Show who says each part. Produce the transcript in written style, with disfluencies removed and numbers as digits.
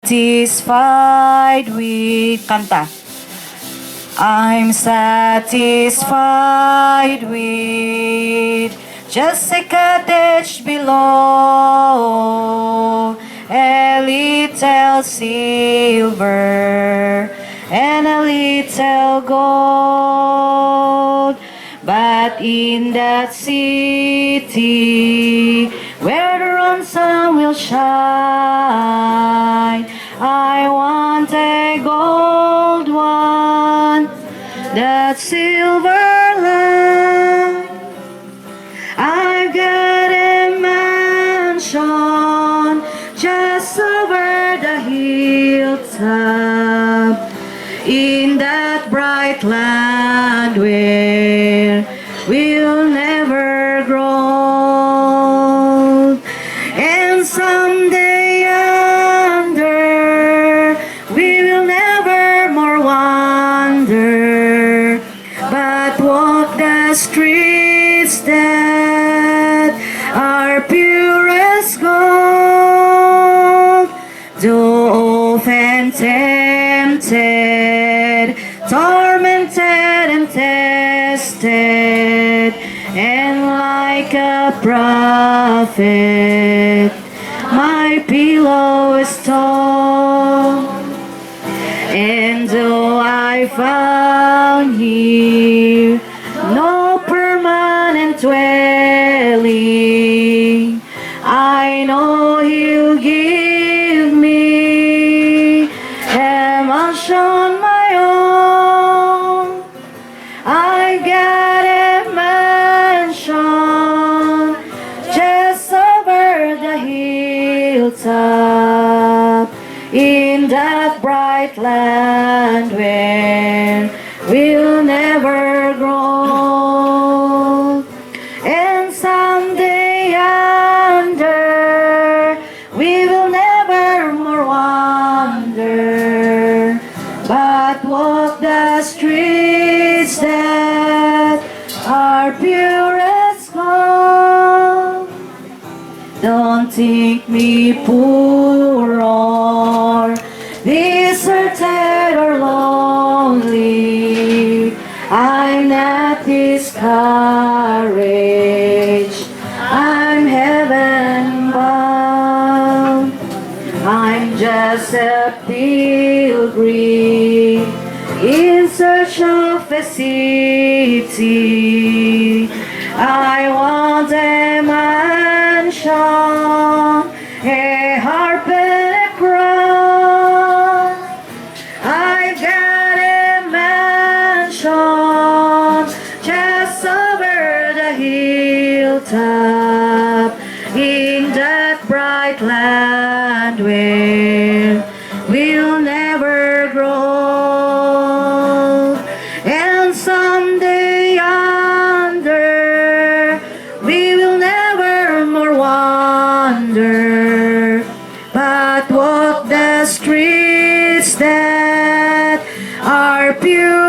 Speaker 1: satisfied with kanta. I'm satisfied with just a cottage below, a little silver and a little gold. But in that city where the round sun will shine, I want a gold one, that silver line. I've got a mansion just over the hilltop, in that bright land where we'll never grow. And someday yonder we will never more wander, but walk the streets that are pure as gold. Though often tempted, tormented and tested, and like a prophet, my pillow is torn. And though I found here no permanent dwelling, I know He'll give me a mansion my own. I got a mansion just over the hilltop, in that bright land where we'll never grow. And someday yonder we will never more wander, but walk the streets that are pure as gold. Don't think me poor or deserted or lonely. I'm not discouraged, I'm heaven bound. I'm just a pilgrim in search of a city. I want a mansion, a harp and a crown. I've got a mansion just over the hilltop, in that bright land where we'll never grow. And someday yonder we will never more wander, but walk the streets that are pure